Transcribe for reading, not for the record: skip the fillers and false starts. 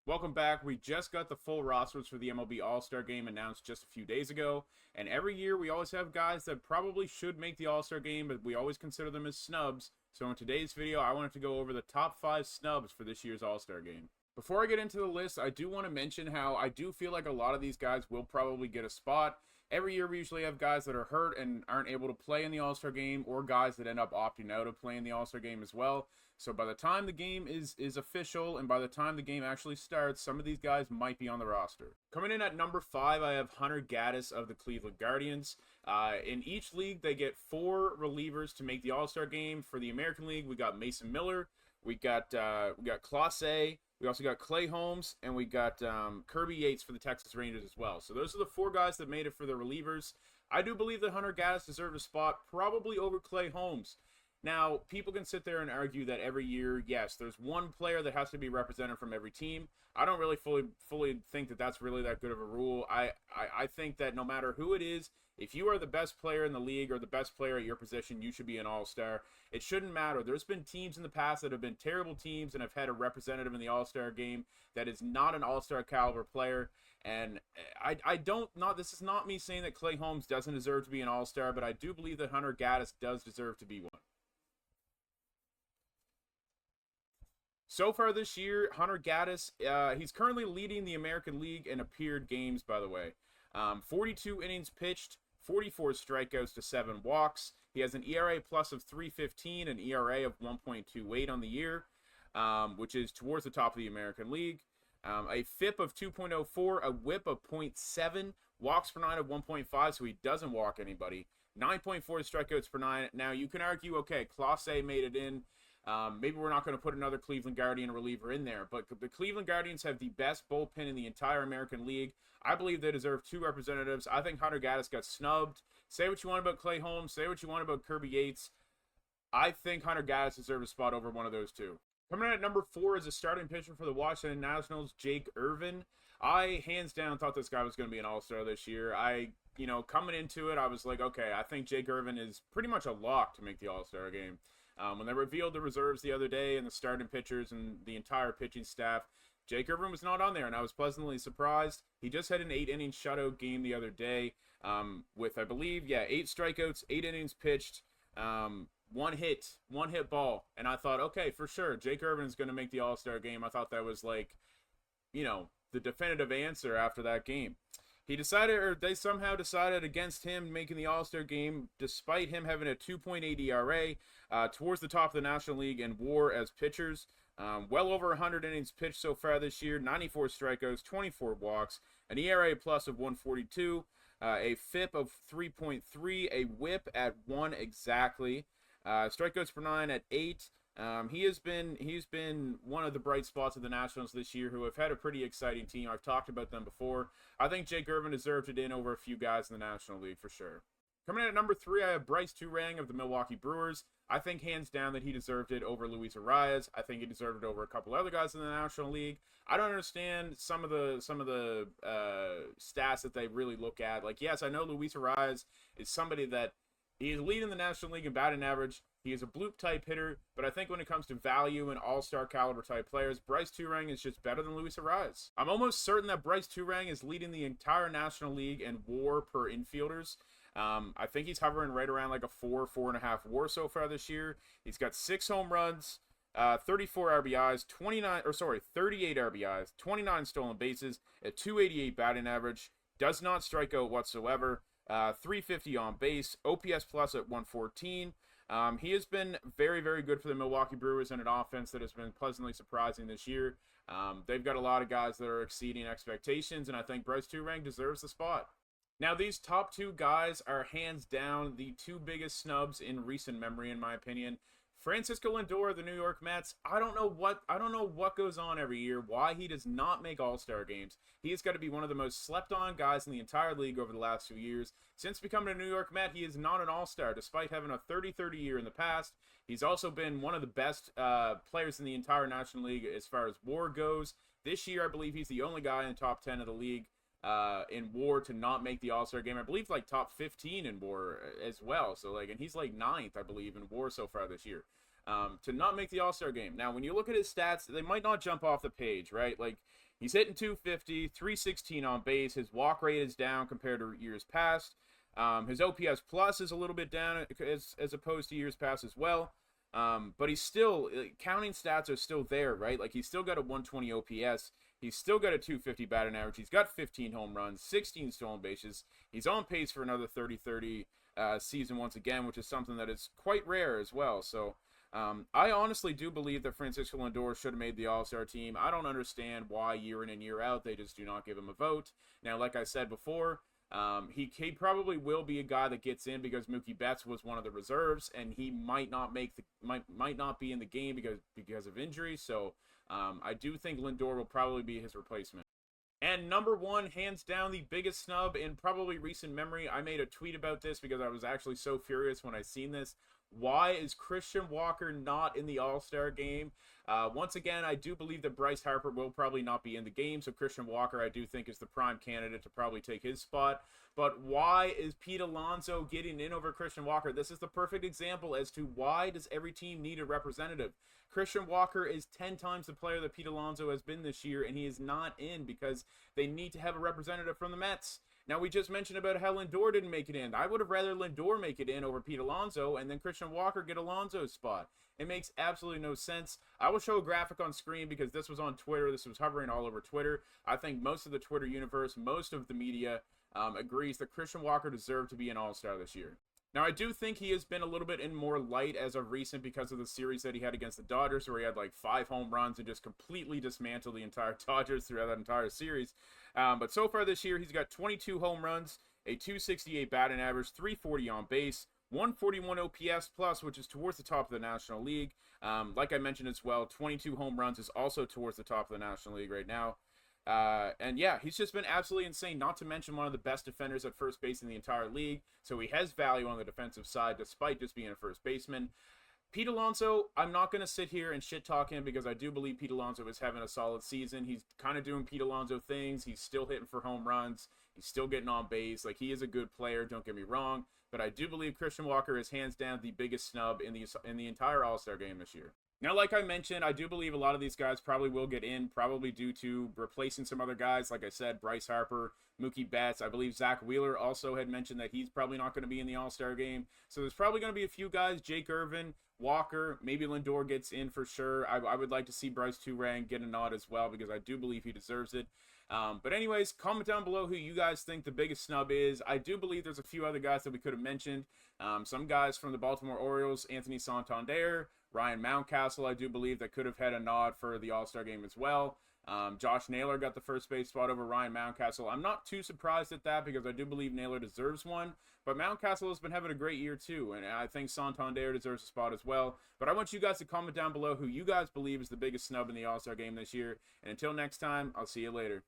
Welcome back. We just got the full rosters for the MLB All Star Game announced just a few days ago. And every year we always have guys that probably should make the All Star Game, but we always consider them as snubs. So in today's video, I wanted to go over the top 5 snubs for this year's All Star Game. Before I get into the list, I do want to mention how I do feel like a lot of these guys will probably get a spot. Every year we usually have guys that are hurt and aren't able to play in the All Star Game, or guys that end up opting out of playing the All Star Game as well. So by the time the game is official and by the time the game actually starts, some of these guys might be on the roster. Coming in at number 5, I have Hunter Gattis of the Cleveland Guardians. In each league, they get 4 relievers to make the All-Star Game. For the American League, we got Mason Miller, we got Clase, we also got Clay Holmes, and we got Kirby Yates for the Texas Rangers as well. So those are the 4 guys that made it for the relievers. I do believe that Hunter Gattis deserved a spot, probably over Clay Holmes. Now, people can sit there and argue that every year, yes, there's one player that has to be represented from every team. I don't really fully think that that's really that good of a rule. I think that no matter who it is, if you are the best player in the league or the best player at your position, you should be an all-star. It shouldn't matter. There's been teams in the past that have been terrible teams and have had a representative in the all-star game that is not an all-star caliber player. And this is not me saying that Clay Holmes doesn't deserve to be an all-star, but I do believe that Hunter Gattis does deserve to be one. So far this year, Hunter Gattis, he's currently leading the American League in appeared games, by the way. 42 innings pitched, 44 strikeouts to 7 walks. He has an ERA plus of 3.15, an ERA of 1.28 on the year, which is towards the top of the American League. A FIP of 2.04, a WHIP of 0.7, walks per 9 of 1.5, so he doesn't walk anybody. 9.4 strikeouts per 9. Now, you can argue, okay, Clase made it in. Maybe we're not going to put another Cleveland Guardian reliever in there, but the Cleveland Guardians have the best bullpen in the entire American League. I believe they deserve 2 representatives. I think Hunter Gattis got snubbed. Say what you want about Clay Holmes. Say what you want about Kirby Yates. I think Hunter Gattis deserves a spot over one of those 2. Coming in at number 4 is a starting pitcher for the Washington Nationals, Jake Irvin. I, hands down, thought this guy was going to be an all-star this year. Coming into it, I was like, okay, I think Jake Irvin is pretty much a lock to make the All-Star game. When they revealed the reserves the other day and the starting pitchers and the entire pitching staff, Jake Irvin was not on there, and I was pleasantly surprised. He just had an 8-inning shutout game the other day with, I believe, 8 strikeouts, 8 innings pitched, one hit ball. And I thought, okay, for sure, Jake Irvin is going to make the All-Star game. I thought that was the definitive answer after that game. They somehow decided against him making the All-Star game, despite him having a 2.8 ERA, towards the top of the National League in WAR as pitchers. Well over 100 innings pitched so far this year, 94 strikeouts, 24 walks, an ERA plus of 142, a FIP of 3.3, a WHIP at 1 exactly, strikeouts per 9 at 8. He's been one of the bright spots of the Nationals this year, who have had a pretty exciting team. I've talked about them before. I think Jake Irvin deserved it in over a few guys in the National League for sure. Coming in at number 3, I have Bryce Tang of the Milwaukee Brewers. I think hands down that he deserved it over Luis Arias. I think he deserved it over a couple other guys in the National League. I don't understand some of the stats that they really look at. Like, yes, I know Luis Arias is somebody that he is leading the National League in batting average. He is a bloop type hitter, but I think when it comes to value and all-star caliber type players, Bryce Tang is just better than Luis Arias. I'm almost certain that Bryce Tang is leading the entire National League in WAR per infielders. I think he's hovering right around like a 4.5 WAR so far this year. He's got 6 home runs, 34 RBIs, 38 RBIs, 29 stolen bases, a 288 batting average, does not strike out whatsoever, 350 on base, OPS plus at 114. He has been very, very good for the Milwaukee Brewers in an offense that has been pleasantly surprising this year. They've got a lot of guys that are exceeding expectations, and I think Bryce Tang deserves the spot. Now, these top 2 guys are hands down the 2 biggest snubs in recent memory, in my opinion. Francisco Lindor of the New York Mets, I don't know what goes on every year, why he does not make All-Star games. He has got to be one of the most slept-on guys in the entire league over the last few years. Since becoming a New York Met, he is not an All-Star, despite having a 30-30 year in the past. He's also been one of the best players in the entire National League as far as WAR goes. This year, I believe he's the only guy in the top 10 of the league in WAR to not make the All-Star game. I believe like top 15 in WAR as well. So and he's like 9th, I believe, in WAR so far this year. To not make the All-Star game. Now, when you look at his stats, they might not jump off the page, right? Like, He's hitting 250, 316 on base. His walk rate is down compared to years past. His OPS plus is a little bit down as opposed to years past as well. But he's still, counting stats are still there, right? Like, he's still got a 120 OPS. He's still got a 250 batting average. He's got 15 home runs, 16 stolen bases. He's on pace for another 30-30 season once again, which is something that is quite rare as well. So I honestly do believe that Francisco Lindor should have made the All-Star team. I don't understand why year in and year out they just do not give him a vote. Now, like I said before, he probably will be a guy that gets in because Mookie Betts was one of the reserves, and he might not might not be in the game because of injury. So I do think Lindor will probably be his replacement. And number one, hands down, the biggest snub in probably recent memory. I made a tweet about this because I was actually so furious when I seen this. Why is Christian Walker not in the All-Star game? Once again, I do believe that Bryce Harper will probably not be in the game, so Christian Walker, I do think, is the prime candidate to probably take his spot. But why is Pete Alonso getting in over Christian Walker? This is the perfect example as to why does every team need a representative. Christian Walker is 10 times the player that Pete Alonso has been this year, and he is not in because they need to have a representative from the Mets. Now, we just mentioned about how Lindor didn't make it in. I would have rather Lindor make it in over Pete Alonso and then Christian Walker get Alonso's spot. It makes absolutely no sense. I will show a graphic on screen because this was on Twitter. This was hovering all over Twitter. I think most of the Twitter universe, most of the media agrees that Christian Walker deserved to be an All-Star this year. Now, I do think he has been a little bit in more light as of recent because of the series that he had against the Dodgers, where he had like 5 home runs and just completely dismantled the entire Dodgers throughout that entire series. But so far this year, he's got 22 home runs, a 268 batting average, 340 on base, 141 OPS plus, which is towards the top of the National League. Like I mentioned as well, 22 home runs is also towards the top of the National League right now. And yeah, he's just been absolutely insane, not to mention one of the best defenders at first base in the entire league. So he has value on the defensive side despite just being a first baseman. Pete Alonso, I'm not going to sit here and shit talk him because I do believe Pete Alonso is having a solid season. He's kind of doing Pete Alonso things. He's still hitting for home runs. He's still getting on base. Like, he is a good player, don't get me wrong. But I do believe Christian Walker is hands down the biggest snub in the entire All-Star game this year. Now, like I mentioned, I do believe a lot of these guys probably will get in, probably due to replacing some other guys. Like I said, Bryce Harper, Mookie Betts. I believe Zach Wheeler also had mentioned that he's probably not going to be in the All-Star game. So there's probably going to be a few guys, Jake Irvin, Walker, maybe Lindor gets in for sure. I would like to see Bryce Turang get a nod as well because I do believe he deserves it. But anyways, comment down below who you guys think the biggest snub is. I do believe there's a few other guys that we could have mentioned. Some guys from the Baltimore Orioles, Anthony Santander, Ryan Mountcastle, I do believe that could have had a nod for the All-Star game as well. Josh Naylor got the first base spot over Ryan Mountcastle. I'm not too surprised at that because I do believe Naylor deserves one. But Mountcastle has been having a great year too, and I think Santander deserves a spot as well. But I want you guys to comment down below who you guys believe is the biggest snub in the All-Star game this year. And until next time, I'll see you later.